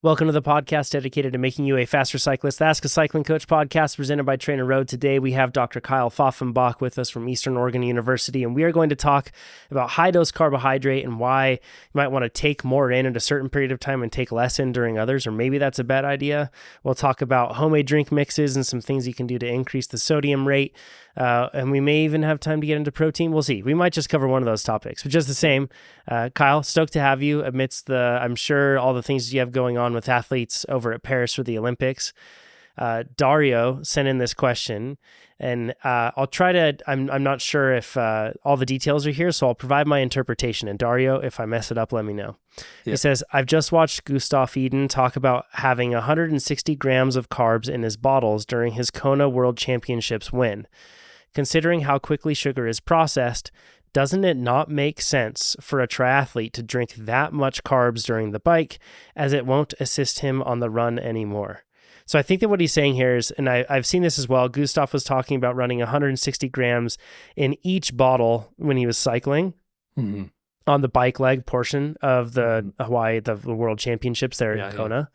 Welcome to the podcast dedicated to making you a faster cyclist. The Ask a Cycling Coach podcast presented by TrainerRoad. Today we have Dr. Kyle Pfaffenbach with us from Eastern Oregon University, and we are going to talk about high-dose carbohydrate and why you might want to take more in at a certain period of time and take less in during others, or maybe that's a bad idea. We'll talk about homemade drink mixes and some things you can do to increase the sodium rate, and we may even have time to get into protein. We'll see. We might just cover one of those topics, but just the same, Kyle, stoked to have you amidst I'm sure, all the things you have going on with athletes over at Paris for the Olympics. Dario sent in this question, and I'll try to, I'm not sure if all the details are here, so I'll provide my interpretation. And Dario, if I mess it up, let me know. Yeah. He says, I've just watched Gustav Iden talk about having 160 grams of carbs in his bottles during his Kona World Championships win. Considering how quickly sugar is processed, doesn't it not make sense for a triathlete to drink that much carbs during the bike, as it won't assist him on the run anymore? So I think that what he's saying here is, and I've seen this as well, Gustav was talking about running 160 grams in each bottle when he was cycling on the bike leg portion of the Hawaii, the World Championships there in Kona.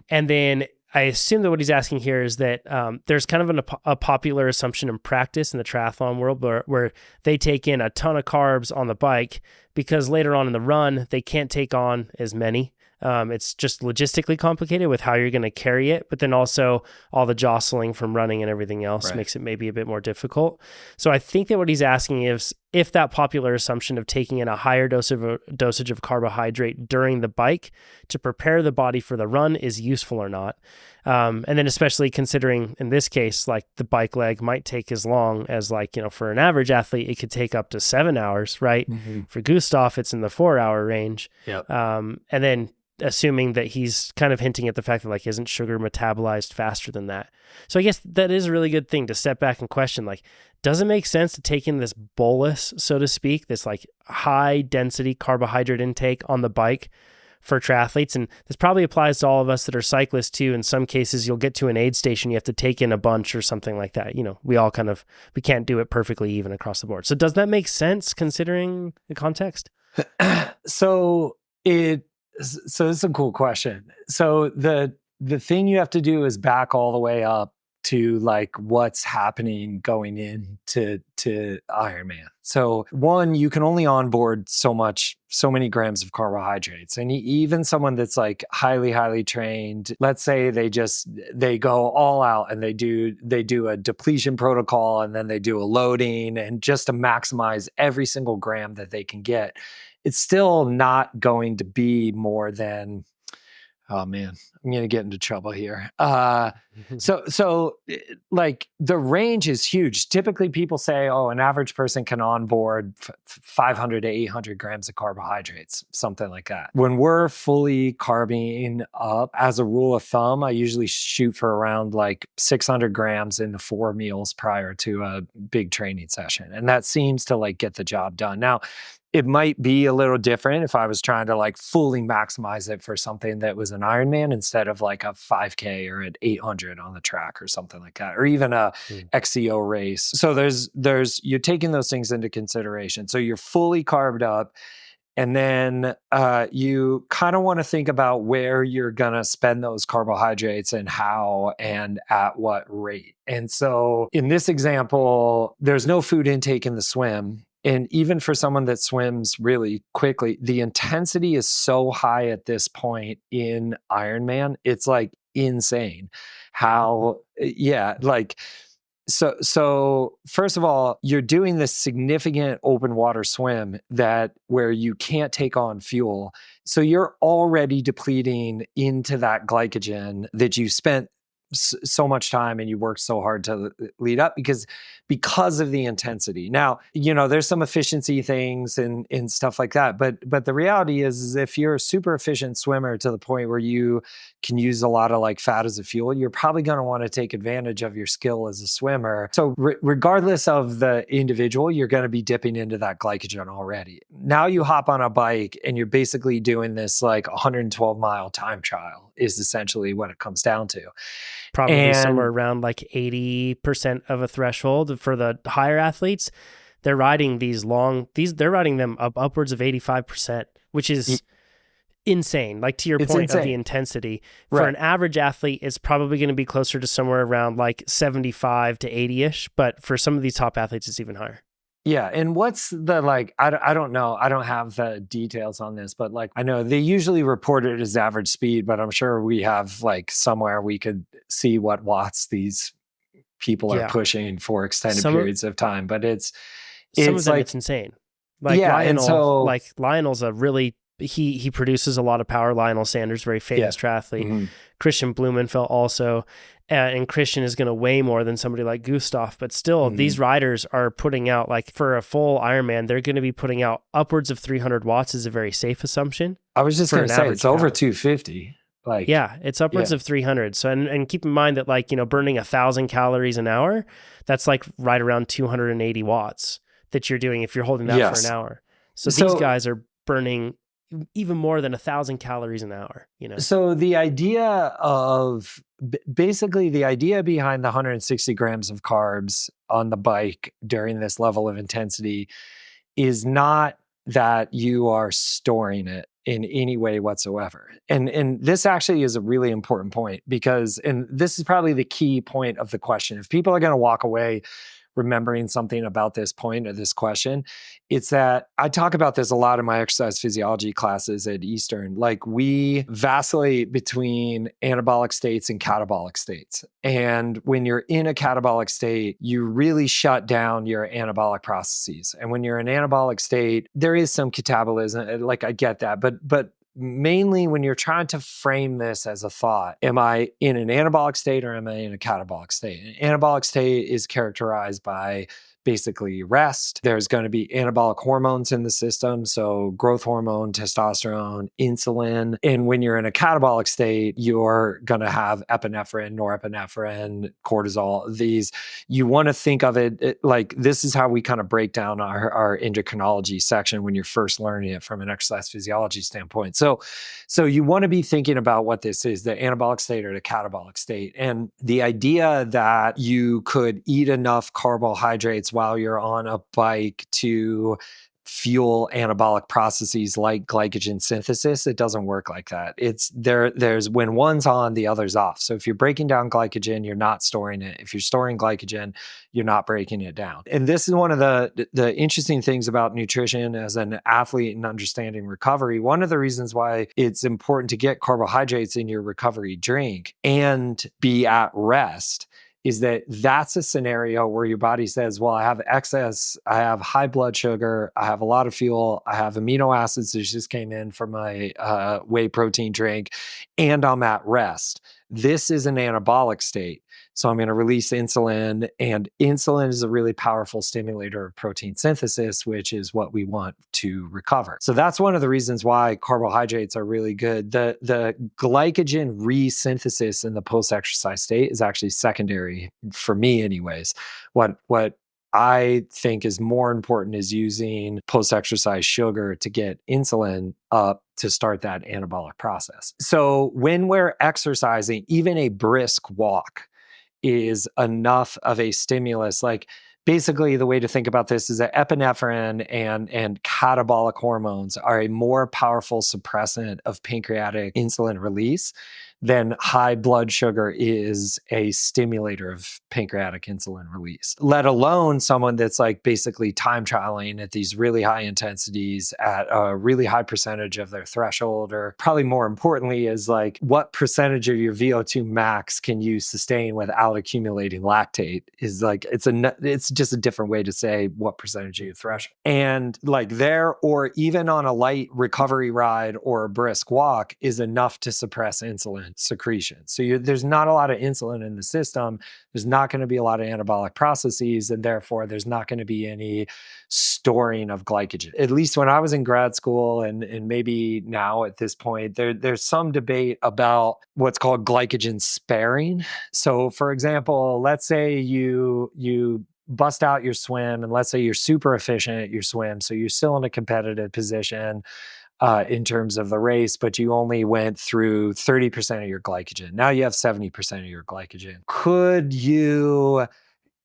And then I assume that what he's asking here is that there's kind of a popular assumption in practice in the triathlon world where they take in a ton of carbs on the bike because later on in the run, they can't take on as many. It's just logistically complicated with how you're going to carry it, but then also all the jostling from running and everything else makes it maybe a bit more difficult. So I think that what he's asking is if that popular assumption of taking in a higher dosage of carbohydrate during the bike to prepare the body for the run is useful or not. And then especially considering in this case, like the bike leg might take as long as for an average athlete, it could take up to 7 hours, right? For Gustav, it's in the 4-hour range. And then assuming that he's kind of hinting at the fact that isn't sugar metabolized faster than that. So I guess that is a really good thing to step back and question, does it make sense to take in this bolus, so to speak, this high density carbohydrate intake on the bike for triathletes? And this probably applies to all of us that are cyclists too. In some cases, you'll get to an aid station, you have to take in a bunch or something like that. We all we can't do it perfectly even across the board. So does that make sense considering the context? So this is a cool question. So the thing you have to do is back all the way up to what's happening going into Ironman. So one, you can only onboard so many grams of carbohydrates. And even someone that's highly trained, let's say they go all out and they do a depletion protocol and then they do a loading, and just to maximize every single gram that they can get, it's still not going to be more than, oh man, I'm going to get into trouble here. So the range is huge. Typically people say, an average person can onboard 500 to 800 grams of carbohydrates, something like that. When we're fully carbing up, as a rule of thumb, I usually shoot for around 600 grams in the 4 meals prior to a big training session. And that seems to get the job done. Now, it might be a little different if I was trying to fully maximize it for something that was an Ironman instead of a 5K or an 800 on the track or something like that, or even a XCO race. So you're taking those things into consideration. So you're fully carbed up, and then you kind of want to think about where you're going to spend those carbohydrates and how and at what rate. And so in this example, there's no food intake in the swim. And even for someone that swims really quickly, the intensity is so high at this point in Ironman. It's insane how, So first of all, you're doing this significant open water swim where you can't take on fuel. So you're already depleting into that glycogen that you spent so much time and you worked so hard to lead up because of the intensity. Now, there's some efficiency things and stuff like that, but the reality is if you're a super efficient swimmer to the point where you can use a lot of fat as a fuel, you're probably going to want to take advantage of your skill as a swimmer. So regardless of the individual, you're going to be dipping into that glycogen already. Now you hop on a bike and you're basically doing this 112-mile time trial is essentially what it comes down to. Probably somewhere around 80% of a threshold for the higher athletes. They're riding they're riding them upwards of 85%, which is insane. Like to your It's point of the insane. intensity, for Right. an average athlete, it's probably going to be closer to somewhere around like 75 to 80-ish. But for some of these top athletes, it's even higher. Yeah. And what's the like, I don't know. I don't have the details on this, but like, I know they usually report it as average speed, but I'm sure we have like somewhere we could see what watts these people are Yeah. pushing for extended Some of periods of time. But some of it's them, like, it's insane. yeah. And so, Lionel's a really, he produces a lot of power. Lionel Sanders, very famous yeah. triathlete. Mm-hmm. Christian Blumenfeld also. And Christian is going to weigh more than somebody like Gustav, but still, Mm-hmm. these riders are putting out, like for a full Ironman, they're going to be putting out upwards of 300 watts is a very safe assumption. I was just for going to an say, average it's over power. 250. Like, Yeah, it's upwards yeah. of 300. So, and keep in mind that like, you know, burning 1,000 calories an hour, that's like right around 280 watts that you're doing if you're holding that Yes. for an hour. So these guys are burning even more than 1,000 calories an hour, you know? So the idea of basically the idea behind the 160 grams of carbs on the bike during this level of intensity is not that you are storing it in any way whatsoever. And this actually is a really important point because, and this is probably the key point of the question. If people are going to walk away remembering something about this point or this question, it's that I talk about this a lot in my exercise physiology classes at Eastern. Like we vacillate between anabolic states and catabolic states. And when you're in a catabolic state, you really shut down your anabolic processes. And when you're in anabolic state, there is some catabolism. Like I get that, but mainly when you're trying to frame this as a thought, am I in an anabolic state or am I in a catabolic state? An anabolic state is characterized by basically rest. There's going to be anabolic hormones in the system. So growth hormone, testosterone, insulin. And when you're in a catabolic state, you're going to have epinephrine, norepinephrine, cortisol. These, you want to think of it like this is how we kind of break down our endocrinology section when you're first learning it from an exercise physiology standpoint. So you want to be thinking about what this is, the anabolic state or the catabolic state. And the idea that you could eat enough carbohydrates while you're on a bike to fuel anabolic processes like glycogen synthesis, it doesn't work like that. It's there's when one's on, the other's off. So if you're breaking down glycogen, you're not storing it. If you're storing glycogen, you're not breaking it down. And this is one of the interesting things about nutrition as an athlete and understanding recovery. One of the reasons why it's important to get carbohydrates in your recovery drink and be at rest is that that's a scenario where your body says, well, I have excess, I have high blood sugar, I have a lot of fuel, I have amino acids that just came in from my whey protein drink, and I'm at rest. This is an anabolic state. So I'm going to release insulin, and insulin is a really powerful stimulator of protein synthesis, which is what we want to recover. So that's one of the reasons why carbohydrates are really good. The glycogen resynthesis in the post-exercise state is actually secondary for me anyways. What I think is more important is using post-exercise sugar to get insulin up to start that anabolic process. So when we're exercising, even a brisk walk is enough of a stimulus. Like basically the way to think about this is that epinephrine and catabolic hormones are a more powerful suppressant of pancreatic insulin release than high blood sugar is a stimulator of pancreatic insulin release, let alone someone that's like basically time trialing at these really high intensities at a really high percentage of their threshold, or probably more importantly is like what percentage of your VO2 max can you sustain without accumulating lactate is like, it's just a different way to say what percentage of your threshold. And like there, or even on a light recovery ride or a brisk walk is enough to suppress insulin secretion. So there's not a lot of insulin in the system. There's not going to be a lot of anabolic processes, and therefore there's not going to be any storing of glycogen. At least when I was in grad school, and maybe now at this point, there's some debate about what's called glycogen sparing. So for example, let's say you bust out your swim, and let's say you're super efficient at your swim, so you're still in a competitive position in terms of the race, but you only went through 30% of your glycogen. Now you have 70% of your glycogen. Could you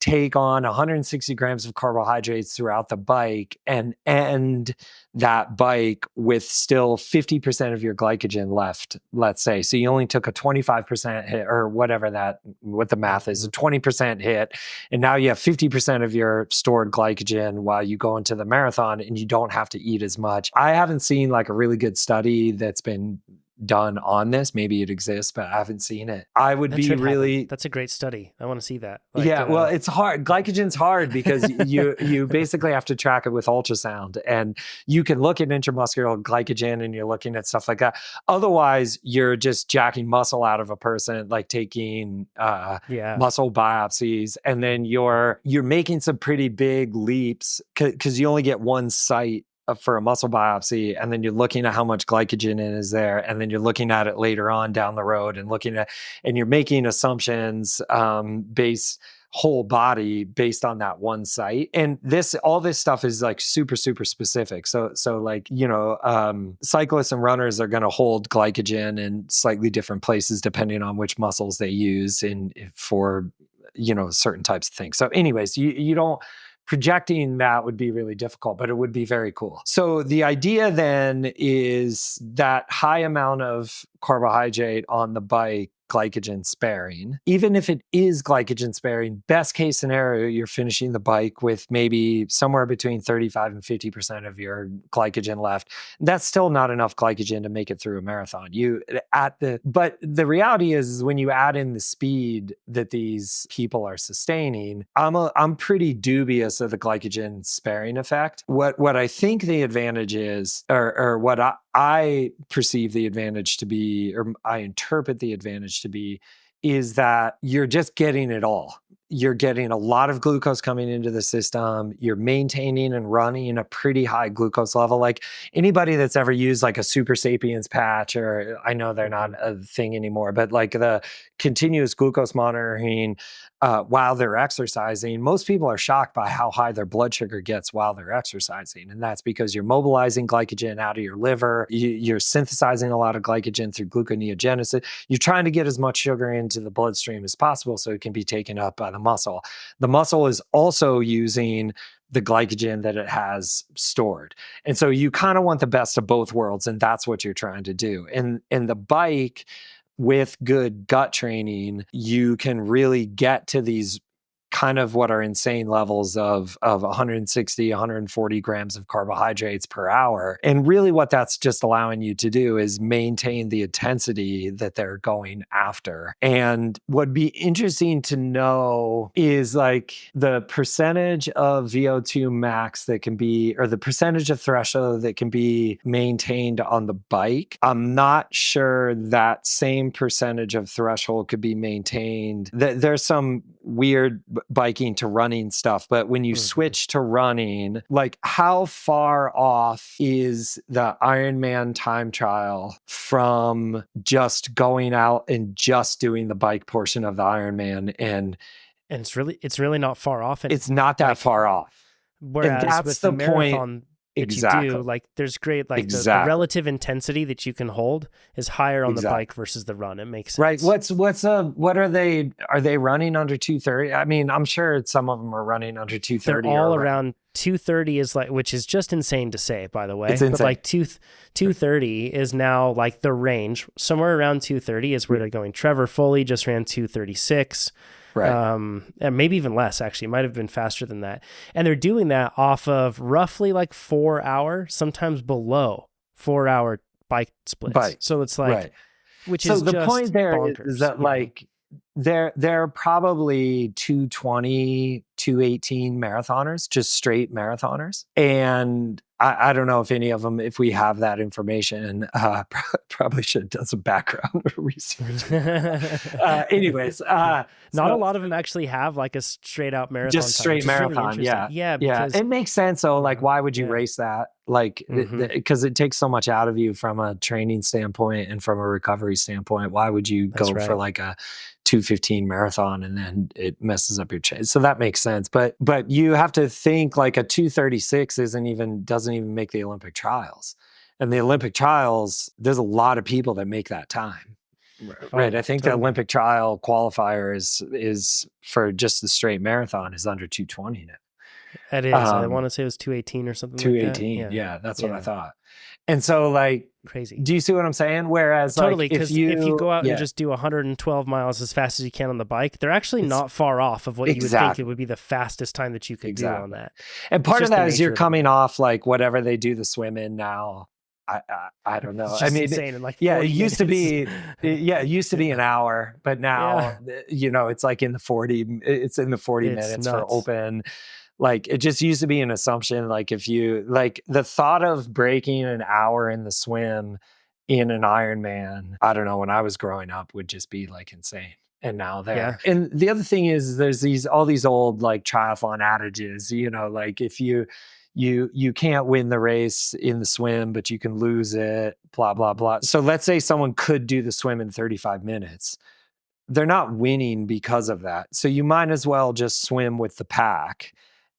take on 160 grams of carbohydrates throughout the bike and end that bike with still 50% of your glycogen left, let's say. So you only took a 25% hit or whatever what the math is, a 20% hit. And now you have 50% of your stored glycogen while you go into the marathon and you don't have to eat as much. I haven't seen like a really good study that's been done on this. Maybe it exists, but I haven't seen it. I would be really... That's a great study. I want to see that. Well, it's hard. Glycogen's hard because you basically have to track it with ultrasound, and you can look at intramuscular glycogen and you're looking at stuff like that. Otherwise, you're just jacking muscle out of a person, like taking muscle biopsies, and then you're making some pretty big leaps because you only get one site for a muscle biopsy, and then you're looking at how much glycogen is there, and then you're looking at it later on down the road and you're making assumptions based whole body based on that one site. And all this stuff is like super, super specific. So like, cyclists and runners are going to hold glycogen in slightly different places depending on which muscles they use for certain types of things. So anyways, you don't... Projecting that would be really difficult, but it would be very cool. So the idea then is that high amount of carbohydrate on the bike, glycogen sparing. Even if it is glycogen sparing, best case scenario, you're finishing the bike with maybe somewhere between 35 and 50% of your glycogen left. That's still not enough glycogen to make it through a marathon. But the reality is when you add in the speed that these people are sustaining, I'm pretty dubious of the glycogen sparing effect. What I think the advantage is, or what I perceive the advantage to be, or I interpret the advantage to be, is that you're just getting it all. You're getting a lot of glucose coming into the system. You're maintaining and running a pretty high glucose level. Like anybody that's ever used like a Super Sapiens patch, or I know they're not a thing anymore, but like the continuous glucose monitoring while they're exercising, most people are shocked by how high their blood sugar gets while they're exercising. And that's because you're mobilizing glycogen out of your liver. You're synthesizing a lot of glycogen through gluconeogenesis. You're trying to get as much sugar into the bloodstream as possible so it can be taken up by the muscle. The muscle is also using the glycogen that it has stored. And so you kind of want the best of both worlds, and that's what you're trying to do. And the bike, with good gut training, you can really get to these kind of what are insane levels of 160, 140 grams of carbohydrates per hour. And really what that's just allowing you to do is maintain the intensity that they're going after. And what'd be interesting to know is like the percentage of VO2 max that can be, or the percentage of threshold that can be maintained on the bike. I'm not sure that same percentage of threshold could be maintained. There's some weird biking to running stuff, but when you switch to running, like how far off is the Ironman time trial from just going out and just doing the bike portion of the Ironman? And it's really not far off. It's not that far off. Whereas and that's with the marathon point. that Exactly. you do, like there's great, like the relative intensity that you can hold is higher on the bike versus the run. It makes sense. Right. What are they running under 230? I mean, I'm sure some of them are running under 230. They're all around 230 is like, which is just insane to say, by the way. It's insane. But like 230 is now like the range. Somewhere around 230 is where they're going. Trevor Foley just ran 236. Right. And maybe even less, actually. It might have been faster than that. And they're doing that off of roughly like 4 hour, sometimes below 4 hour bike splits. So it's like, which is the just point there bonkers. is that like they're probably 220, 218 marathoners, just straight marathoners. And I don't know if any of them, if we have that information, probably should have done some background research. Anyways, not a lot of them actually have like a straight out marathon. Just straight marathon, really yeah. Because, it makes sense. So, like, why would you race that? Like, because it takes so much out of you from a training standpoint and from a recovery standpoint. Why would you go for like a 2:15 marathon and then it messes up your chase? So that makes sense. But you have to think like a 2:36 doesn't even make the Olympic trials. And the Olympic trials, there's a lot of people that make that time. Right. Oh, I think the totally. Olympic trial qualifier is for just the straight marathon is under 220 It now. is. I want to say it was 218 or something like that. 218. Yeah. Yeah, that's what I Yeah. thought. And so like, Crazy. do you see what I'm saying? Whereas like Totally, if because if you you, go out and yeah, just do 112 miles as fast as you can on the bike, they're actually it's not far off of what you would think it exactly, would be the fastest time that you could do on exactly. that. And It's part of just the that is you're nature of the coming beast. off like whatever they do the swim in now. I don't know. It's I just mean, insane in like yeah, it 40 used to minutes. be, yeah, it used to be an hour, but now, Yeah, it's like it's in the 40 it's minutes for nuts. open. Like it just used to be an assumption. Like if you like the thought of breaking an hour in the swim in an Ironman, I don't know, when I was growing up would just be like insane. And now Yeah. there. And the other thing is there's all these old like triathlon adages, like if you can't win the race in the swim, but you can lose it, blah, blah, blah. So let's say someone could do the swim in 35 minutes. They're not winning because of that. So you might as well just swim with the pack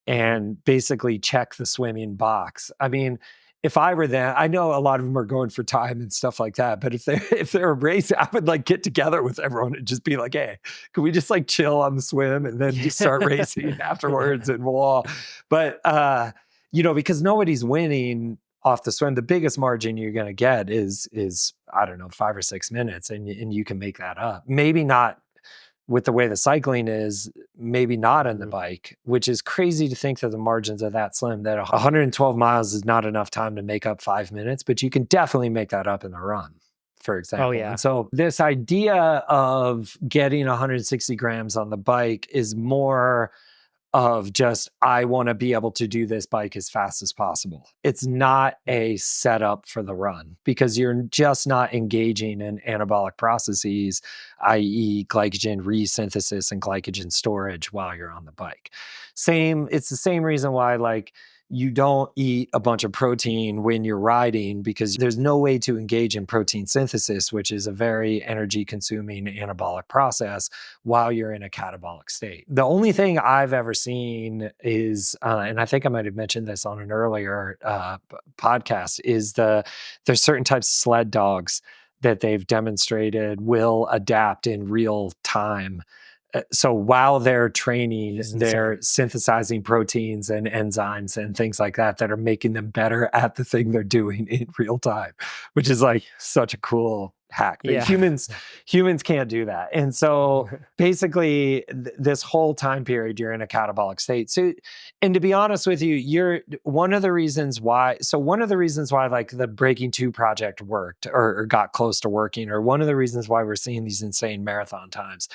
and basically check the swimming box. I mean, if I were them, I know a lot of them are going for time and stuff like that. But if they're racing, I would like get together with everyone and just be like, hey, can we just like chill on the swim and then just start racing afterwards Yeah. and we'll all, but because nobody's winning off the swim. The biggest margin you're going to get is I don't know, 5 or 6 minutes, and you can make that up. Maybe not with the way the cycling is, maybe not on the Mhm. bike, which is crazy to think that the margins are that slim, that 112 miles is not enough time to make up 5 minutes, but you can definitely make that up in the run, for Oh, example. yeah. And so this idea of getting 160 grams on the bike is more of just, I want to be able to do this bike as fast as possible. It's not Yeah. a setup for the run because you're just not engaging in anabolic processes, i.e. glycogen resynthesis and glycogen storage while you're on the bike. It's the same reason why like you don't eat a bunch of protein when you're riding because there's no way to engage in protein synthesis, which is a very energy consuming anabolic process while you're in a catabolic state. The only thing I've ever seen is, and I think I might have mentioned this on an earlier podcast, is there's certain types of sled dogs that they've demonstrated will adapt in real time. So while they're training, It's they're insane. synthesizing proteins and enzymes and things like that are making them better at the thing they're doing in real time, which is like such a cool hack. But Yeah. humans can't do that. And so basically this whole time period you're in a catabolic state. So, and to be honest with you, one of the reasons why like the Breaking 2 project worked or got close to working, or one of the reasons why we're seeing these insane marathon times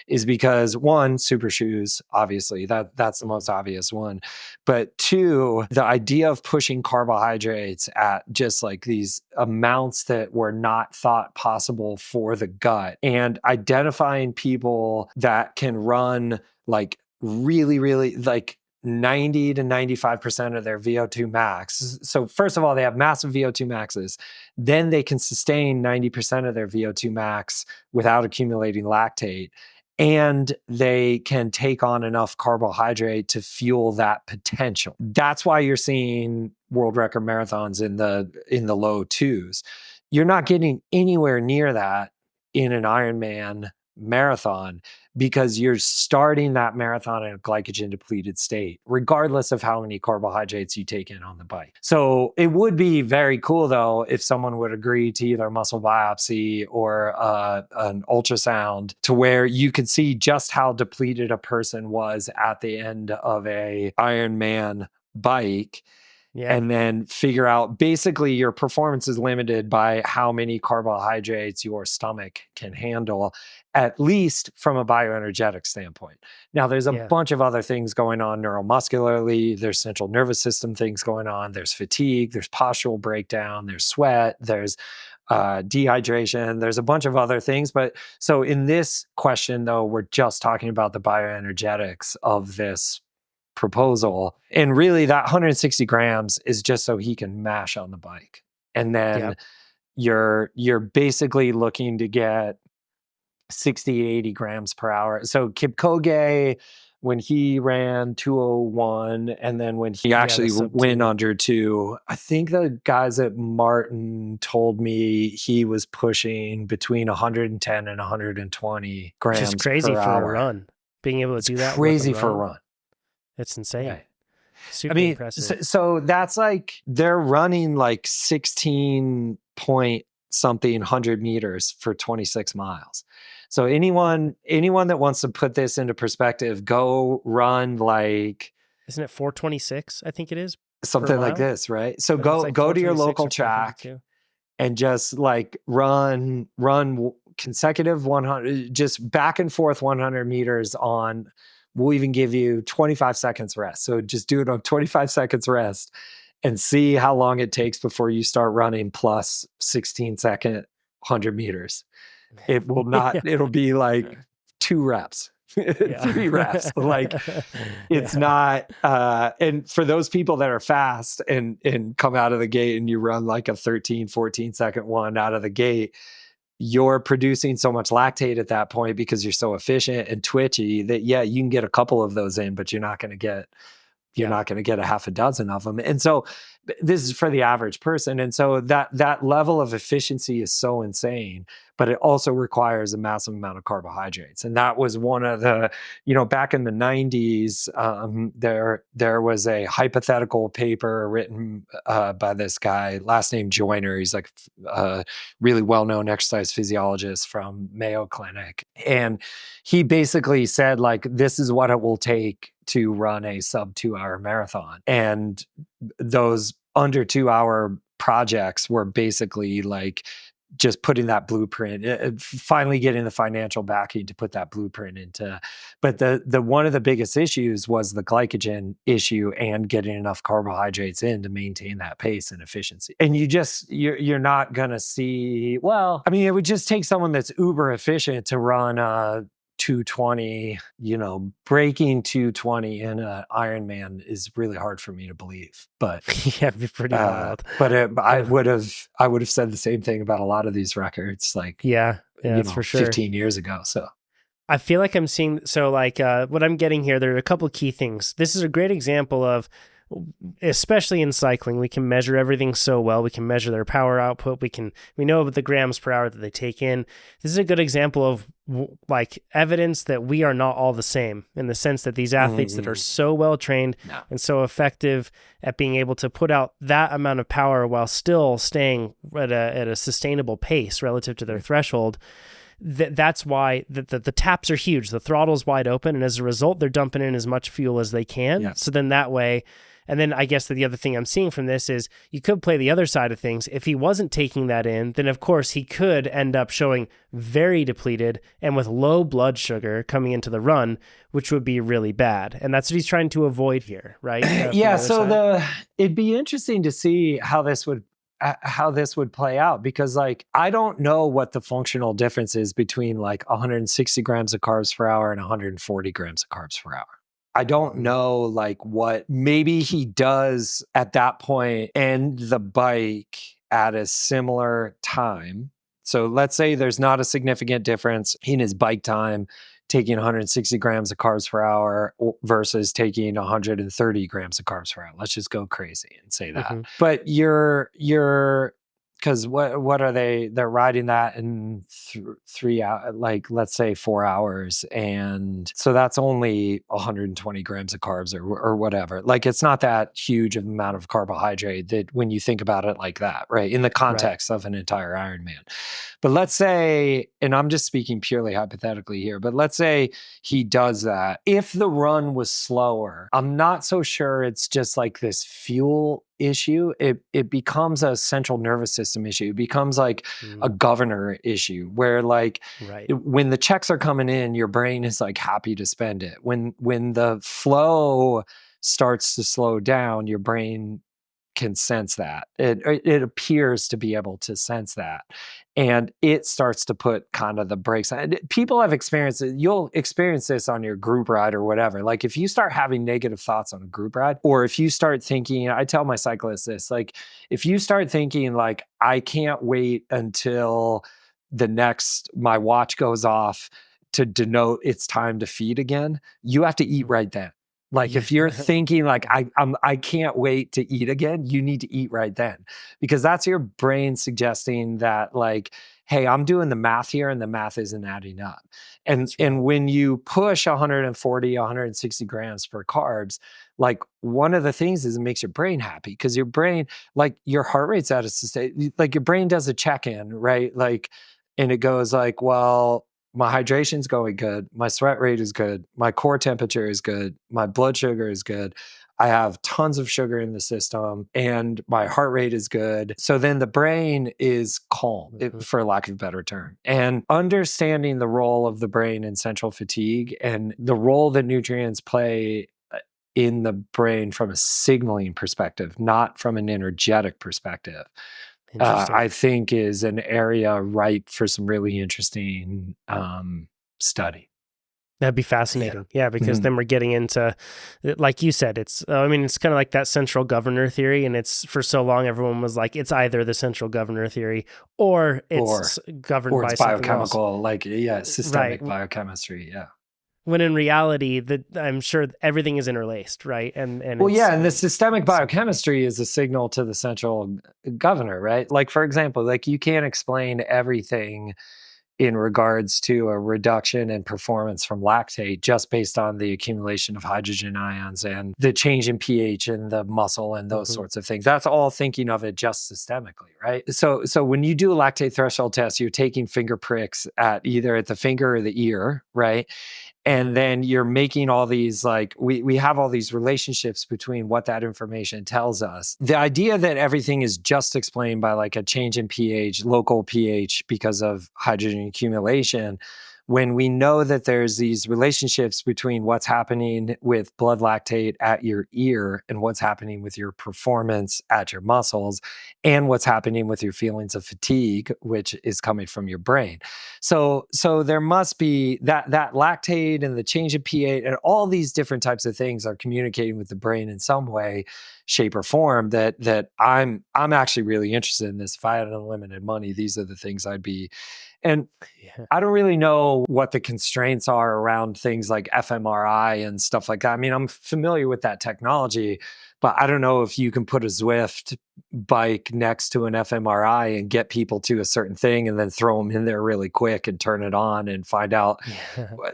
is because one, super shoes, obviously that's the most obvious one. But two, the idea of pushing carbohydrates at just like these amounts that were not thought possible for the gut, and identifying people that can run like really, really like 90 to 95% of their VO2 max. So first of all, they have massive VO2 maxes. Then they can sustain 90% of their VO2 max without accumulating lactate. And they can take on enough carbohydrate to fuel that potential. That's why you're seeing world record marathons in the low twos. You're not getting anywhere near that in an Ironman marathon because you're starting that marathon in a glycogen depleted state, regardless of how many carbohydrates you take in on the bike. So it would be very cool though if someone would agree to either muscle biopsy or an ultrasound to where you could see just how depleted a person was at the end of a Ironman bike. Yeah. And then figure out basically your performance is limited by how many carbohydrates your stomach can handle, at least from a bioenergetic standpoint. Now, there's a Yeah. bunch of other things going on neuromuscularly. There's central nervous system things going on. There's fatigue, there's postural breakdown, there's sweat, there's dehydration. There's a bunch of other things. But so in this question, though, we're just talking about the bioenergetics of this proposal. And really that 160 grams is just so he can mash on the bike. And then Yep. you're basically looking to get 60 to 80 grams per hour. So Kipchoge when he ran 201, and then when he actually went under 2, I think the guys at Martin told me he was pushing between 110 and 120 grams Which is crazy per for hour. a run. Being able to do that crazy with a for a run. It's insane. Right. Super impressive. So that's like they're running like 16 point something 100 meters for 26 miles. So anyone that wants to put this into perspective, go run like, isn't it 426? I think it is something like this, right? So go to your local track and just like run consecutive 100, just back and forth 100 meters on. We'll even give you 25 seconds rest. So just do it on 25 seconds rest and see how long it takes before you start running plus 16-second 100 meters. It will not, it'll be like 2 reps, 3 reps. Like it's not, and for those people that are fast and come out of the gate and you run like a 13, 14-second one out of the gate, you're producing so much lactate at that point because you're so efficient and twitchy that, yeah, you can get a couple of those in, but you're not going to get a half a dozen of them. And so this is for the average person. And so that level of efficiency is so insane, but it also requires a massive amount of carbohydrates. And that was one of the, back in the 90s, there was a hypothetical paper written by this guy, last name Joyner. He's like a really well-known exercise physiologist from Mayo Clinic. And he basically said, like, this is what it will take to run a sub 2-hour marathon. And those under 2-hour projects were basically like just putting that blueprint, finally getting the financial backing to put that blueprint into. But the one of the biggest issues was the glycogen issue and getting enough carbohydrates in to maintain that pace and efficiency. And you're not going to see, well, I mean, it would just take someone that's uber efficient to run 220, breaking 220 in an Ironman is really hard for me to believe. But yeah, it'd be pretty wild. But I would have said the same thing about a lot of these records, like that's for sure 15 years ago. So I feel like I'm seeing, what I'm getting here, there are a couple of key things. This is a great example of, especially in cycling, we can measure everything so well. We can measure their power output. We know about the grams per hour that they take in. This is a good example of like evidence that we are not all the same, in the sense that these athletes that are so well trained and so effective at being able to put out that amount of power while still staying at a sustainable pace relative to their threshold. That's why the taps are huge. The throttle's wide open, and as a result, they're dumping in as much fuel as they can. Yeah. So then that way, and then I guess that the other thing I'm seeing from this is you could play the other side of things. If he wasn't taking that in, then of course he could end up showing very depleted and with low blood sugar coming into the run, which would be really bad. And that's what he's trying to avoid here, right? Yeah. So it'd be interesting to see how this would play out, because like I don't know what the functional difference is between like 160 grams of carbs per hour and 140 grams of carbs per hour. I don't know like what maybe he does at that point end the bike at a similar time. So let's say there's not a significant difference in his bike time taking 160 grams of carbs per hour versus taking 130 grams of carbs per hour. Let's just go crazy and say that. But you're because what are they? They're riding that in 3 hours, like let's say 4 hours, and so that's only 120 grams of carbs or whatever. Like it's not that huge of amount of carbohydrate that when you think about it like that, right? In the context of an entire Ironman. But let's say, and I'm just speaking purely hypothetically here, but let's say he does that. If the run was slower, I'm not so sure it's just like this fuel issue. It becomes a central nervous system issue. It becomes like a governor issue where like when the checks are coming in, your brain is like happy to spend it. When the flow starts to slow down, your brain can sense that. It appears to be able to sense that. And it starts to put kind of the brakes on. People have experienced it. You'll experience this on your group ride or whatever. Like if you start having negative thoughts on a group ride, or if you start thinking, I tell my cyclists this, like if you start thinking like, I can't wait until my watch goes off to denote it's time to feed again, you have to eat right then. Like if you're thinking like I can't wait to eat again, you need to eat right then, because that's your brain suggesting that like, hey, I'm doing the math here and the math isn't adding up. And when you push 140, 160 grams per carbs, like one of the things is it makes your brain happy, because your brain, like your heart rate's at a sustain, like your brain does a check-in, right? Like, and it goes like, well, my hydration's going good, my sweat rate is good, my core temperature is good, my blood sugar is good, I have tons of sugar in the system, and my heart rate is good. So then the brain is calm, for lack of a better term. And understanding the role of the brain in central fatigue and the role that nutrients play in the brain from a signaling perspective, not from an energetic perspective, I think is an area ripe for some really interesting study. That'd be fascinating. Yeah, because then we're getting into, like you said, it's kind of like that central governor theory. And it's, for so long, everyone was like, it's either the central governor theory or it's governed by it's something else. biochemical, like, systemic biochemistry. Yeah. When in reality, I'm sure everything is interlaced, right? And the systemic biochemistry is a signal to the central governor, right? Like, for example, like you can't explain everything in regards to a reduction in performance from lactate just based on the accumulation of hydrogen ions and the change in pH in the muscle and those sorts of things. That's all thinking of it just systemically, right? So when you do a lactate threshold test, you're taking finger pricks at either at the finger or the ear, right? And then you're making all these, like, we have all these relationships between what that information tells us. The idea that everything is just explained by like a change in pH, local pH, because of hydrogen accumulation, when we know that there's these relationships between what's happening with blood lactate at your ear and what's happening with your performance at your muscles and what's happening with your feelings of fatigue, which is coming from your brain. So there must be that lactate and the change in pH and all these different types of things are communicating with the brain in some way, shape, or form that I'm actually really interested in this. If I had unlimited money, these are the things I'd be. And I don't really know what the constraints are around things like fMRI and stuff like that. I mean, I'm familiar with that technology, but I don't know if you can put a Zwift bike next to an fMRI and get people to a certain thing and then throw them in there really quick and turn it on and find out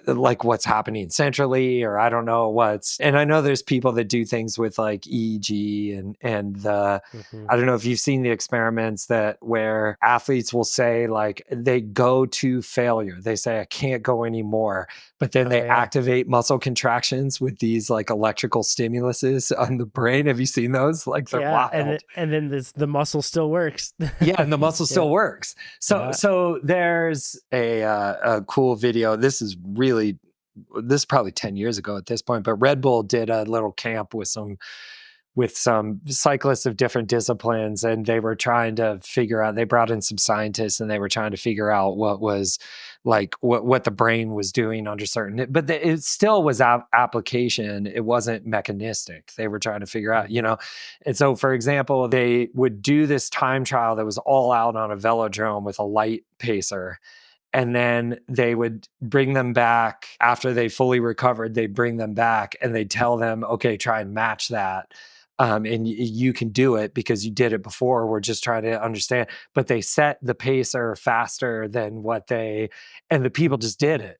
like what's happening centrally, or I don't know what's. And I know there's people that do things with like EEG and the, I don't know if you've seen the experiments that where athletes will say like they go to failure. They say, I can't go anymore. But then they activate muscle contractions with these like electrical stimuluses on the brain. Have you seen those? Like they're wild. And then the muscle still works. And the muscle still works. So there's a cool video. This is probably 10 years ago at this point, but Red Bull did a little camp with some cyclists of different disciplines, and they were trying to figure out, they brought in some scientists and they were trying to figure out what was like what the brain was doing under certain, but it still was application. It wasn't mechanistic. They were trying to figure out, and so for example, they would do this time trial that was all out on a velodrome with a light pacer. And then they would bring them back after they fully recovered. They'd bring them back and they'd tell them, okay, try and match that. And you can do it because you did it before. We're just trying to understand. But they set the pacer faster than and the people just did it.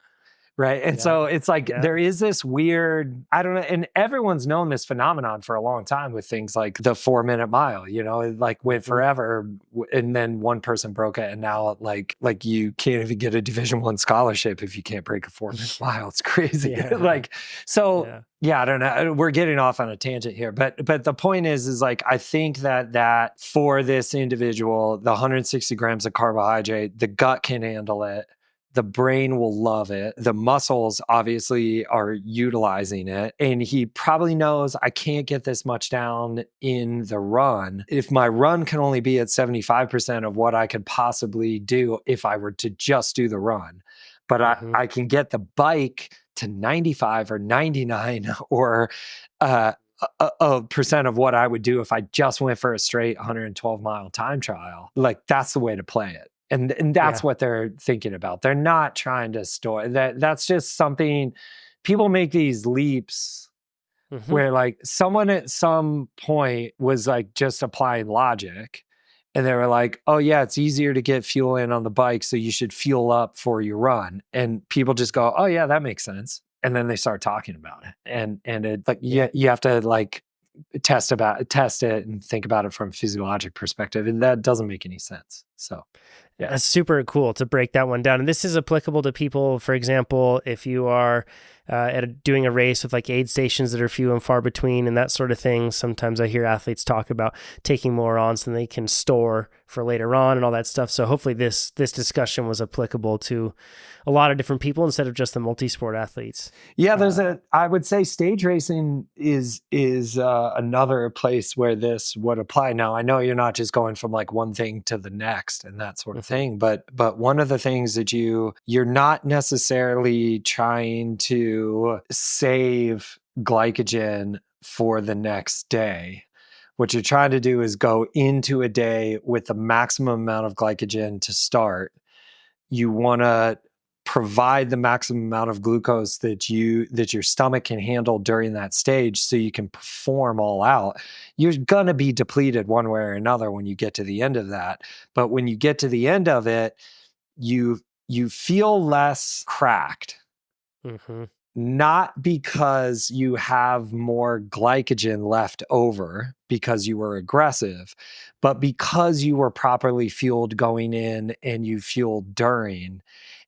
Right. And so it's like there is this weird, I don't know, and everyone's known this phenomenon for a long time with things like the 4-minute mile, it like went forever, and then one person broke it, and now like you can't even get a Division I scholarship if you can't break a 4-minute mile. It's crazy. I don't know. We're getting off on a tangent here, but the point is like I think that for this individual, the 160 grams of carbohydrate, the gut can handle it. The brain will love it. The muscles obviously are utilizing it. And he probably knows I can't get this much down in the run. If my run can only be at 75% of what I could possibly do if I were to just do the run. But I can get the bike to 95 or 99 or a percent of what I would do if I just went for a straight 112-mile time trial. Like that's the way to play it. And that's what they're thinking about. They're not trying to store that. That's just something people make these leaps where like someone at some point was like just applying logic, and they were like, oh yeah, it's easier to get fuel in on the bike, so you should fuel up for your run. And people just go, oh yeah, that makes sense. And then they start talking about it. And it's like, you have to like test it and think about it from a physiologic perspective. And that doesn't make any sense. So yeah. That's super cool to break that one down. And this is applicable to people, for example, if you are doing a race with like aid stations that are few and far between and that sort of thing. Sometimes I hear athletes talk about taking more on so they can store for later on and all that stuff. So hopefully this discussion was applicable to a lot of different people instead of just the multi-sport athletes. Yeah, I would say stage racing is another place where this would apply. Now, I know you're not just going from like one thing to the next and that sort of thing, but one of the things that you're not necessarily trying to save glycogen for the next day. What you're trying to do is go into a day with the maximum amount of glycogen to start. You want to provide the maximum amount of glucose that your stomach can handle during that stage so you can perform all out. You're going to be depleted one way or another when you get to the end of that. But when you get to the end of it, you feel less cracked. Not because you have more glycogen left over because you were aggressive, but because you were properly fueled going in and you fueled during.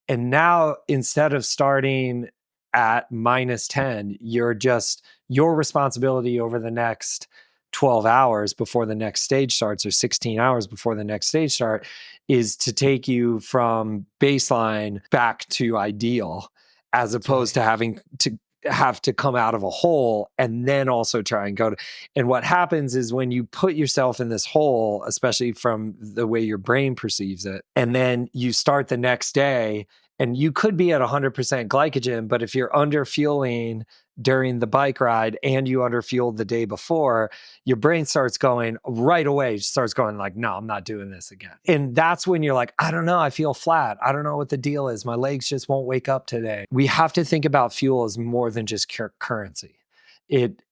And now, instead of starting at -10, your responsibility over the next 12 hours before the next stage starts, or 16 hours before the next stage start, is to take you from baseline back to ideal, as opposed to having to have to come out of a hole and then also try and go to. And what happens is when you put yourself in this hole, especially from the way your brain perceives it, and then you start the next day and you could be at 100% glycogen, but if you're under fueling during the bike ride and you under fueled the day before, your brain starts going right away, starts going like, no, I'm not doing this again. And that's when you're like, I don't know, I feel flat. I don't know what the deal is. My legs just won't wake up today. We have to think about fuel as more than just currency.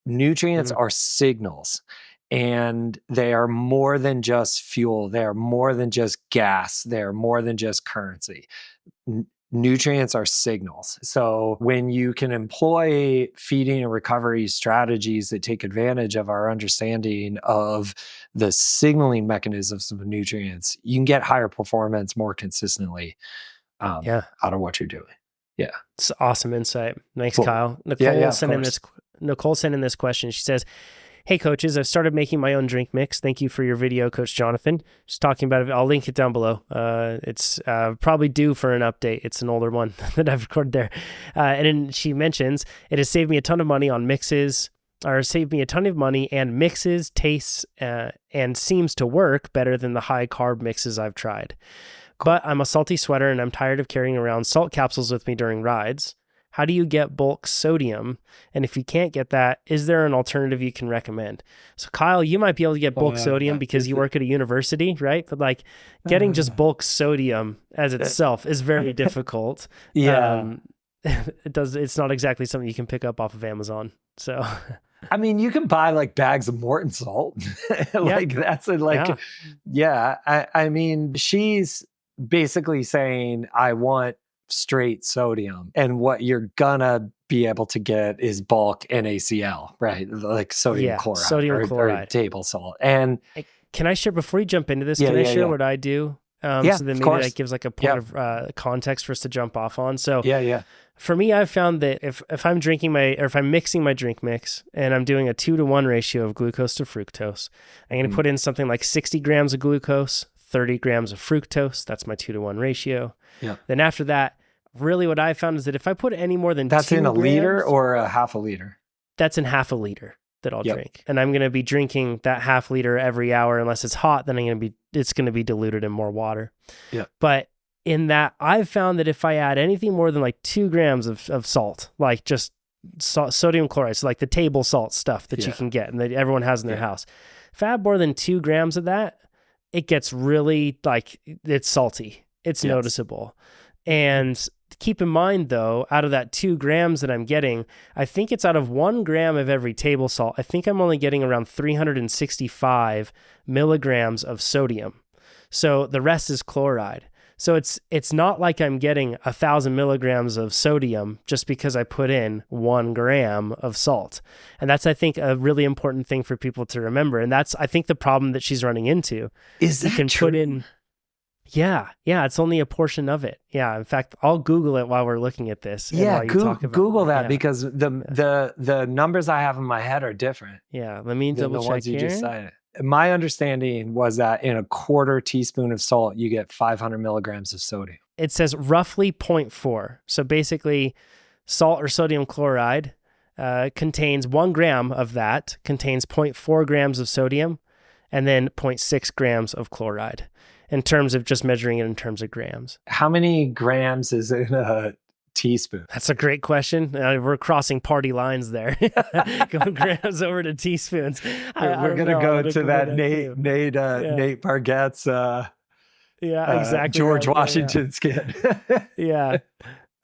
Nutrients are signals. And they are more than just fuel. They are more than just gas. They are more than just currency. Nutrients are signals. So when you can employ feeding and recovery strategies that take advantage of our understanding of the signaling mechanisms of nutrients, you can get higher performance more consistently out of what you're doing. Yeah. It's awesome insight. Thanks, cool. Kyle. Nicole sent in this question. She says, hey coaches, I've started making my own drink mix. Thank you for your video, Coach Jonathan. Just talking about it. I'll link it down below. It's probably due for an update. It's an older one that I've recorded there. And then she mentions, it has saved me a ton of money on mixes, or saved me a ton of money and mixes, tastes, and seems to work better than the high carb mixes I've tried. But I'm a salty sweater and I'm tired of carrying around salt capsules with me during rides. How do you get bulk sodium? And if you can't get that, is there an alternative you can recommend? So Kyle, you might be able to get bulk sodium because you work at a university, right? But like getting just bulk sodium as itself is very difficult. It's not exactly something you can pick up off of Amazon. So I mean, you can buy like bags of Morton salt. I mean, she's basically saying, I want straight sodium, and what you're gonna be able to get is bulk NaCl, right? Like sodium chloride, or table salt. And can I share, before you jump into this, can I share what I do? So then maybe that gives like a point of context for us to jump off on. So for me, I've found that if I'm if I'm mixing my drink mix and I'm doing a 2-to-1 ratio of glucose to fructose, I'm going to put in something like 60 grams of glucose, 30 grams of fructose. That's my 2-to-1 ratio. Yeah. Then after that, really what I found is that if I put any more than that's 2 in a grams, liter or a half a liter? That's in half a liter that I'll drink. And I'm going to be drinking that half liter every hour. Unless it's hot, then it's going to be diluted in more water. Yeah. But in that, I've found that if I add anything more than like 2 grams of salt, like just sodium chloride, so like the table salt stuff that you can get and that everyone has in their house, if I add more than 2 grams of that, it gets really like it's salty. It's noticeable. And keep in mind though, out of that 2 grams that I'm getting, I think it's out of 1 gram of every table salt. I think I'm only getting around 365 milligrams of sodium. So the rest is chloride. So it's not like I'm getting 1,000 milligrams of sodium just because I put in 1 gram of salt. And that's, I think, a really important thing for people to remember. And that's, I think, the problem that she's running into. Is that you can true? put in, yeah, it's only a portion of it. Yeah, in fact, I'll Google it while we're looking at this. Yeah, Google that because the numbers I have in my head are different. Yeah, let me than double the check ones you here. just cited. My understanding was that in a 1/4 teaspoon of salt, you get 500 milligrams of sodium. It says roughly 0.4. So basically, salt or sodium chloride contains 1 gram of that, contains 0.4 grams of sodium, and then 0.6 grams of chloride in terms of just measuring it in terms of grams. How many grams is in a teaspoon? That's a great question. We're crossing party lines there. Going grams over to teaspoons. We're going to go to that Nate Bargatze's exactly George right. Washington skit. Yeah.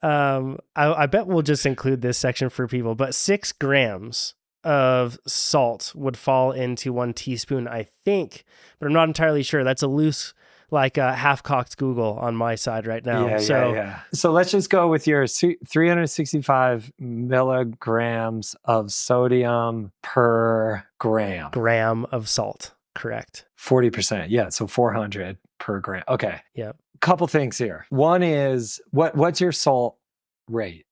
I bet we'll just include this section for people, but 6 grams of salt would fall into 1 teaspoon, I think, but I'm not entirely sure. That's a loose, like a half-cocked Google on my side right now. So let's just go with your 365 milligrams of sodium per gram. Gram of salt, correct. 40%. Yeah, so 400 per gram. Okay. Yeah. Couple things here. One is what's your salt rate?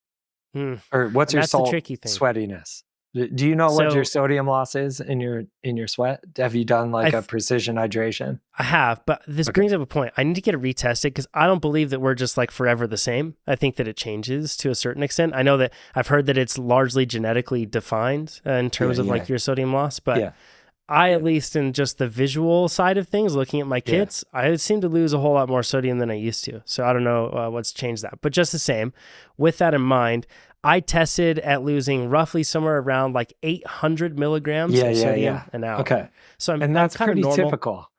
Or what's your salt sweatiness? Do you know what your sodium loss is in your sweat? Have you done like a precision hydration? I have, but this brings up a point. I need to get it retested because I don't believe that we're just like forever the same. I think that it changes to a certain extent. I know that I've heard that it's largely genetically defined in terms of like your sodium loss, but I, at least in just the visual side of things, looking at my kits, I seem to lose a whole lot more sodium than I used to. So I don't know what's changed that. But just the same, with that in mind, I tested at losing roughly somewhere around like 800 milligrams of sodium an hour. Okay. So and that's kind pretty of normal. typical.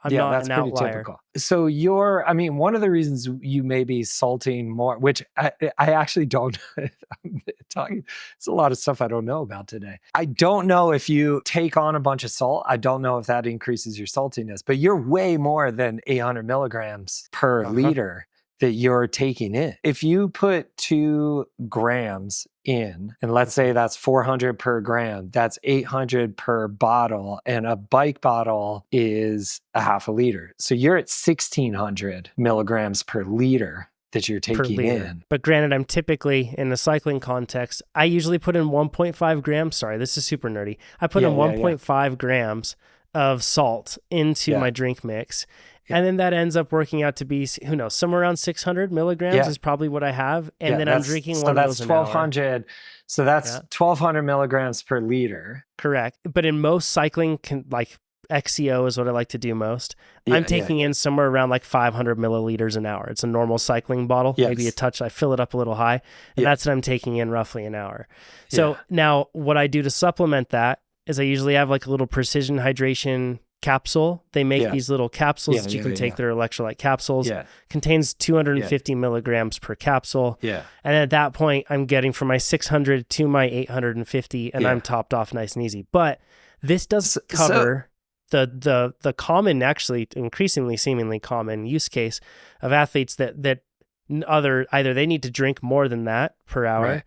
I'm not an outlier. So one of the reasons you may be salting more, which I actually don't, it's a lot of stuff I don't know about today. I don't know if you take on a bunch of salt. I don't know if that increases your saltiness, but you're way more than 800 milligrams per liter that you're taking in. If you put 2 grams in, and let's say that's 400 per gram, that's 800 per bottle, and a bike bottle is a half a liter. So you're at 1,600 milligrams per liter that you're taking in. But granted, I'm typically, in the cycling context, I usually put in 1.5 grams. Sorry, this is super nerdy. I put in 1.5 grams of salt into my drink mix. And then that ends up working out to be, who knows, somewhere around 600 milligrams is probably what I have. And then I'm drinking one of those an hour. So that's 1,200 milligrams per liter. Correct. But in most cycling, like XCO is what I like to do most. I'm taking in somewhere around like 500 milliliters an hour. It's a normal cycling bottle, maybe a touch. I fill it up a little high, and that's what I'm taking in roughly an hour. So now what I do to supplement that is I usually have like a little precision hydration capsule. They make these little capsules that you can take. They're electrolyte capsules. Contains 250 milligrams per capsule. And at that point, I'm getting from my 600 to my 850, and I'm topped off nice and easy. But this does cover the common, actually increasingly seemingly common use case of athletes that either they need to drink more than that per hour,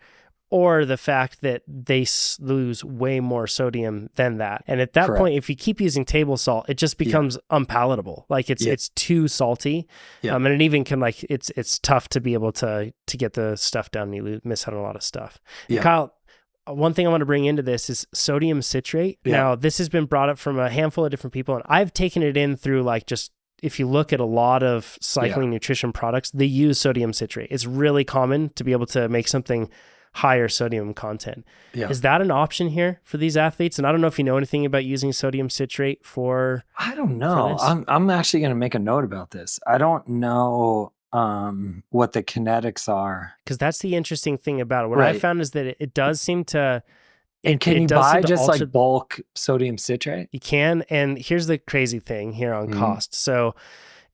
or the fact that they lose way more sodium than that. And at that point, if you keep using table salt, it just becomes unpalatable. Like it's too salty. And it even can it's tough to be able to get the stuff down, and you miss out on a lot of stuff. Kyle, one thing I want to bring into this is sodium citrate. Now, this has been brought up from a handful of different people, and I've taken it in through if you look at a lot of cycling nutrition products, they use sodium citrate. It's really common to be able to make something higher sodium content. Is that an option here for these athletes? And I don't know if you know anything about using sodium citrate for... I don't know. I'm actually going to make a note about this. I don't know what the kinetics are. Because that's the interesting thing about it. What I found is that it does seem to And can you does seem buy to just alter. like bulk sodium citrate? You can, and here's the crazy thing here on Mhm. cost. So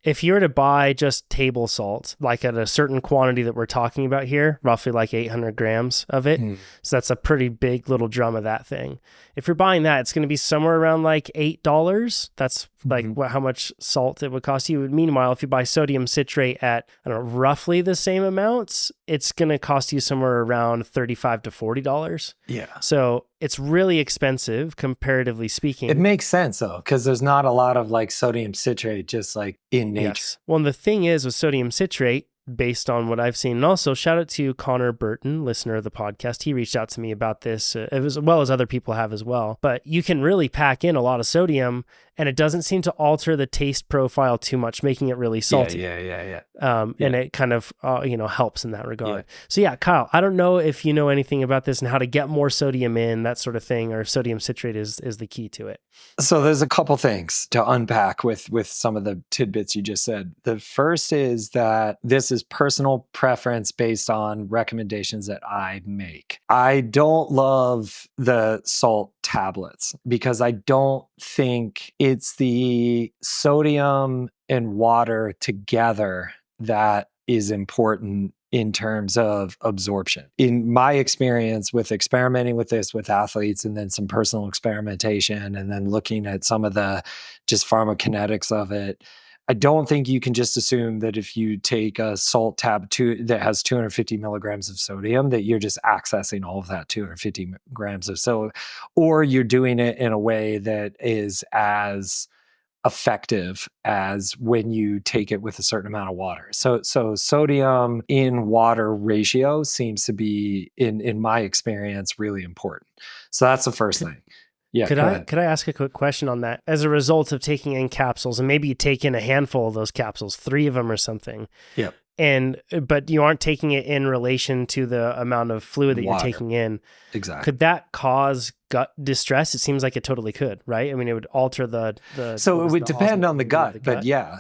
if you were to buy just table salt, like at a certain quantity that we're talking about here, roughly like 800 grams of it, Mm. so that's a pretty big little drum of that thing. If you're buying that, it's going to be somewhere around like $8. That's like how much salt it would cost you. Meanwhile, if you buy sodium citrate at, I don't know, roughly the same amounts, it's going to cost you somewhere around $35 to $40. Yeah. So it's really expensive, comparatively speaking. It makes sense though, because there's not a lot of like sodium citrate just like in nature. Yes. Well, and the thing is with sodium citrate, based on what I've seen, and also shout out to Connor Burton, listener of the podcast. He reached out to me about this, as well as other people have as well. But you can really pack in a lot of sodium, and it doesn't seem to alter the taste profile too much, making it really salty. Yeah. And it kind of helps in that regard. So yeah, Kyle, I don't know if you know anything about this and how to get more sodium in, that sort of thing, or sodium citrate is the key to it. So there's a couple things to unpack with some of the tidbits you just said. The first is that this is personal preference based on recommendations that I make. I don't love the salt tablets because I don't think it's the sodium and water together that is important in terms of absorption. In my experience with experimenting with this with athletes and then some personal experimentation and then looking at some of the just pharmacokinetics of it, I don't think you can just assume that if you take a salt tab that has 250 milligrams of sodium, that you're just accessing all of that 250 grams of sodium, or you're doing it in a way that is as effective as when you take it with a certain amount of water. So sodium in water ratio seems to be, in my experience, really important. So that's the first thing. Yeah. Could I ask a quick question on that? As a result of taking in capsules, and maybe you take in a handful of those capsules, 3 of them or something. Yep. But you aren't taking it in relation to the amount of fluid that you're taking in. Exactly. Could that cause gut distress? It seems like it totally could, right? I mean, it would alter the so it would depend on the gut, but yeah.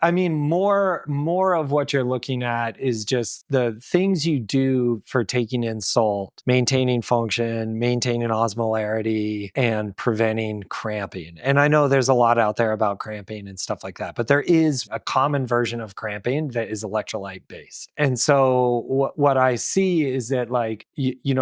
I mean, more of what you're looking at is just the things you do for taking in salt, maintaining function, maintaining osmolarity, and preventing cramping. And I know there's a lot out there about cramping and stuff like that, but there is a common version of cramping that is electrolyte based. And so what I see is that like,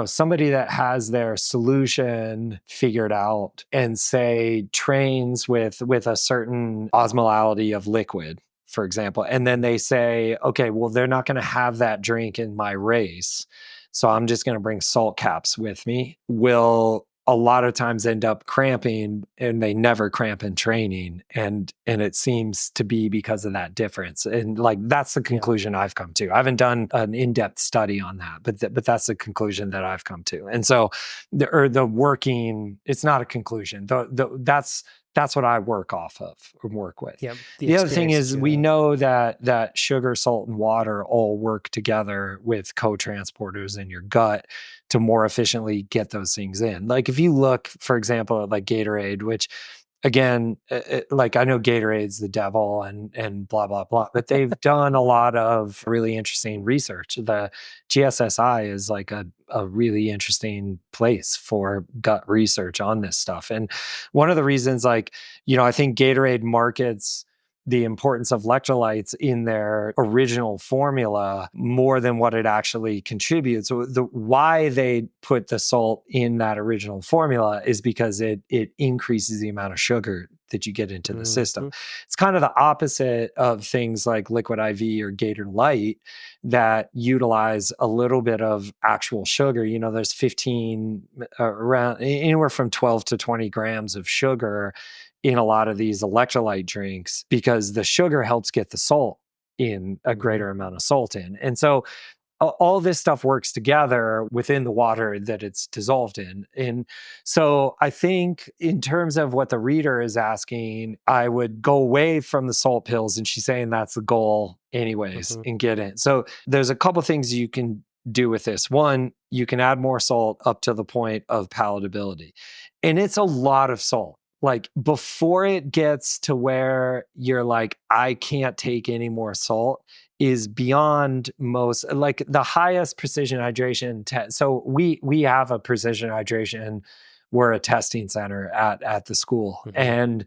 somebody that has their solution figured out and say trains with a certain osmolality of liquid, for example, and then they say, okay, well, they're not going to have that drink in my race, so I'm just going to bring salt caps with me, will a lot of times end up cramping, and they never cramp in training. And it seems to be because of that difference. And like, that's the conclusion I've come to. I haven't done an in-depth study on that, but that's the conclusion that I've come to. And so it's not a conclusion. That's what I work off of or work with. Yep, the other thing is we know that sugar, salt, and water all work together with co-transporters in your gut to more efficiently get those things in. Like if you look, for example, at like Gatorade, which again, like I know Gatorade's the devil and blah, blah, blah, but they've done a lot of really interesting research. The GSSI is like a really interesting place for gut research on this stuff. And one of the reasons, like, I think Gatorade markets the importance of electrolytes in their original formula more than what it actually contributes. So why they put the salt in that original formula is because it increases the amount of sugar that you get into the system. It's kind of the opposite of things like Liquid IV or Gator Light that utilize a little bit of actual sugar. There's 15 around anywhere from 12 to 20 grams of sugar in a lot of these electrolyte drinks because the sugar helps get the salt in, a greater amount of salt in. And so all this stuff works together within the water that it's dissolved in. And so I think in terms of what the reader is asking, I would go away from the salt pills, and she's saying that's the goal anyways, and get in. So there's a couple things you can do with this. One, you can add more salt up to the point of palatability. And it's a lot of salt. Like before it gets to where you're like, I can't take any more salt, is beyond most, like the highest precision hydration test. So we have a precision hydration. We're a testing center at the school. And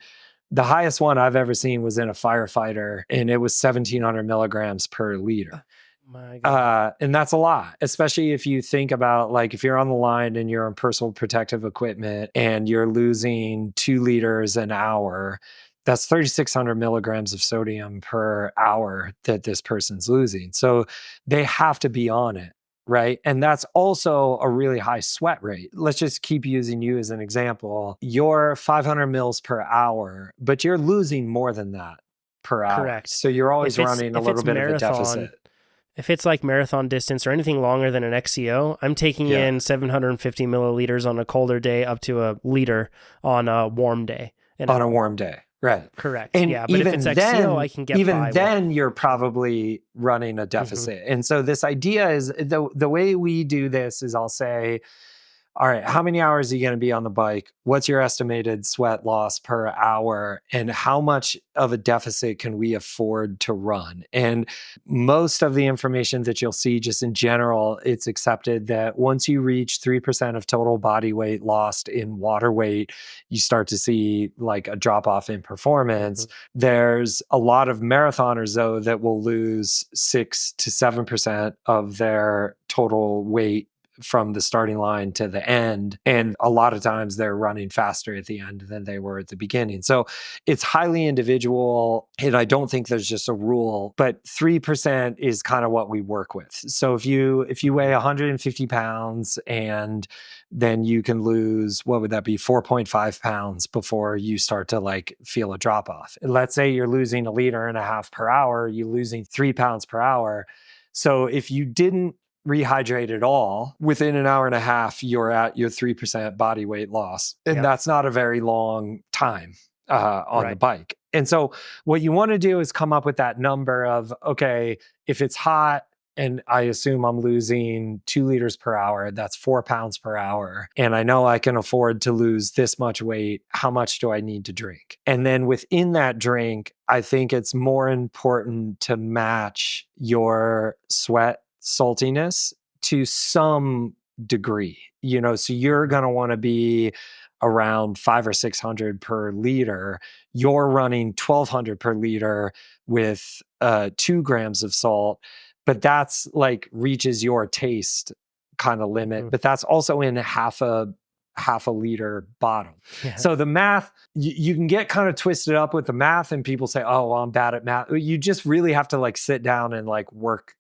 the highest one I've ever seen was in a firefighter, and it was 1,700 milligrams per liter. My God. And that's a lot, especially if you think about, like, if you're on the line and you're on personal protective equipment and you're losing 2 liters an hour, that's 3,600 milligrams of sodium per hour that this person's losing. So they have to be on it, right? And that's also a really high sweat rate. Let's just keep using you as an example. You're 500 mils per hour, but you're losing more than that per hour. Correct. So you're always running a little bit of a deficit. If it's like marathon distance or anything longer than an XCO, I'm taking in 750 milliliters on a colder day up to a liter on a warm day. On a warm day, right. Correct. And yeah, but if it's XCO, I can get even by then you're probably running a deficit. And so this idea is, the way we do this is, I'll say, all right, how many hours are you going to be on the bike? What's your estimated sweat loss per hour? And how much of a deficit can we afford to run? And most of the information that you'll see, just in general, it's accepted that once you reach 3% of total body weight lost in water weight, you start to see like a drop off in performance. There's a lot of marathoners, though, that will lose 6 to 7% of their total weight from the starting line to the end. And a lot of times they're running faster at the end than they were at the beginning. So it's highly individual. And I don't think there's just a rule, but 3% is kind of what we work with. So if you weigh 150 pounds and then you can lose, what would that be? 4.5 pounds before you start to like feel a drop off. Let's say you're losing 1.5 liters per hour, you're losing 3 pounds per hour. So if you didn't rehydrate at all, within an hour and a half, you're at your 3% body weight loss. And that's not a very long time on the bike. And so what you want to do is come up with that number of, okay, if it's hot and I assume I'm losing 2 liters per hour, that's 4 pounds per hour. And I know I can afford to lose this much weight. How much do I need to drink? And then within that drink, I think it's more important to match your sweat saltiness to some degree, so you're going to want to be around 500 or 600 per liter. You're running 1,200 per liter with 2 grams of salt, but that's like reaches your taste kind of limit, but that's also in half a liter bottle. So the math, you can get kind of twisted up with the math, and people say, oh, well, I'm bad at math. You just really have to like sit down and like work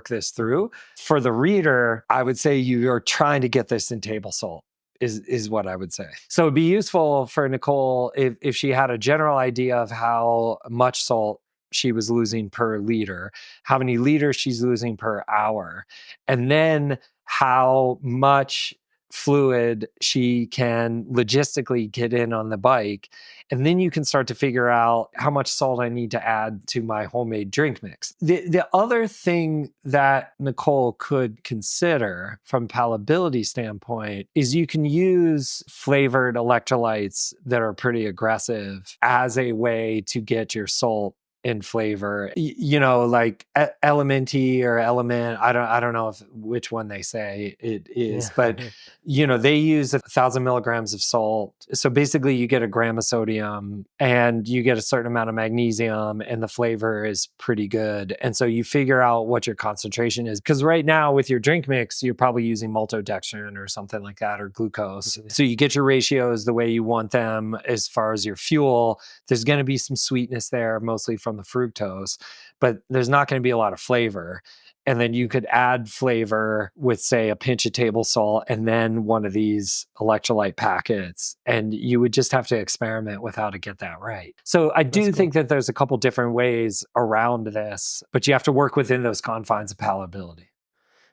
this through. For the reader, I would say you're trying to get this in table salt is what I would say. So it'd be useful for Nicole if she had a general idea of how much salt she was losing per liter, how many liters she's losing per hour, and then how much fluid she can logistically get in on the bike. And then you can start to figure out how much salt I need to add to my homemade drink mix. The other thing that Nicole could consider from a palatability standpoint is you can use flavored electrolytes that are pretty aggressive as a way to get your salt in flavor, like Elementi or Element. I don't know which one they say it is, but they use 1,000 milligrams of salt. So basically you get a gram of sodium and you get a certain amount of magnesium, and the flavor is pretty good. And so you figure out what your concentration is, because right now with your drink mix, you're probably using maltodextrin or something like that, or glucose. So you get your ratios the way you want them as far as your fuel. There's going to be some sweetness there, mostly from the fructose, but there's not going to be a lot of flavor. And then you could add flavor with, say, a pinch of table salt and then one of these electrolyte packets. And you would just have to experiment with how to get that right. So I do think that there's a couple different ways around this, but you have to work within those confines of palatability.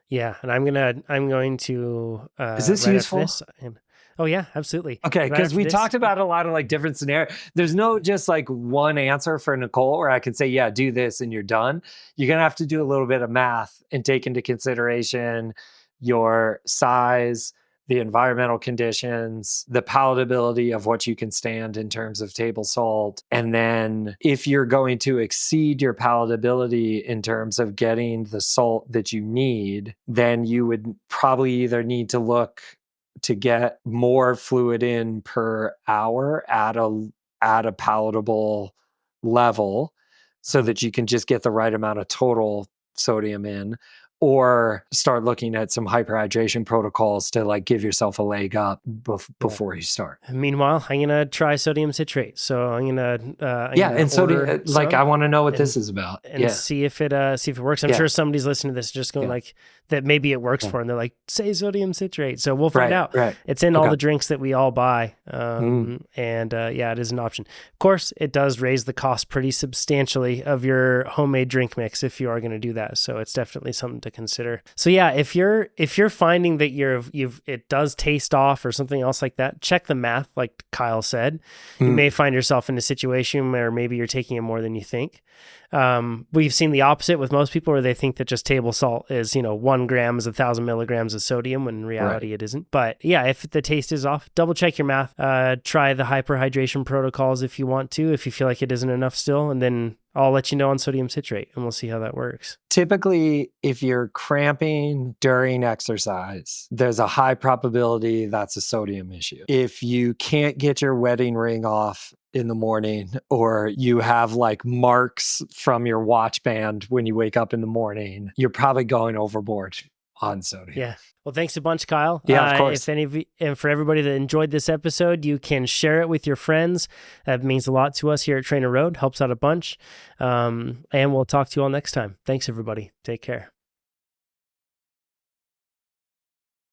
Yeah. And I'm going to, is this useful? Oh yeah, absolutely. Okay, because we talked about a lot of like different scenarios. There's no just like one answer for Nicole where I can say, yeah, do this and you're done. You're going to have to do a little bit of math and take into consideration your size, the environmental conditions, the palatability of what you can stand in terms of table salt. And then if you're going to exceed your palatability in terms of getting the salt that you need, then you would probably either need to look to get more fluid in per hour at a palatable level so that you can just get the right amount of total sodium in, or start looking at some hyperhydration protocols to like give yourself a leg up before you start. Meanwhile, I'm gonna try sodium citrate. So I'm gonna and sodium, like I want to know what this is about, and see if it works. I'm sure somebody's listening to this just going like that. Maybe it works for them. They're like, say sodium citrate. So we'll find out. Right. It's in all the drinks that we all buy, and it is an option. Of course, it does raise the cost pretty substantially of your homemade drink mix if you are going to do that. So it's definitely something to consider. So yeah, if you're finding that it does taste off or something else like that, check the math. Like Kyle said, you may find yourself in a situation where maybe you're taking it more than you think. We've seen the opposite with most people where they think that just table salt is, 1 gram is 1,000 milligrams of sodium, when in reality it isn't. But yeah, if the taste is off, double check your math. Try the hyperhydration protocols if you want to, if you feel like it isn't enough still, and then I'll let you know on sodium citrate and we'll see how that works. Typically, if you're cramping during exercise, there's a high probability that's a sodium issue. If you can't get your wedding ring off in the morning, or you have like marks from your watch band when you wake up in the morning, you're probably going overboard on sodium. Yeah. Well, thanks a bunch, Kyle. Yeah, of course. If any of you, and for everybody that enjoyed this episode, you can share it with your friends. That means a lot to us here at TrainerRoad. Helps out a bunch. And we'll talk to you all next time. Thanks, everybody. Take care.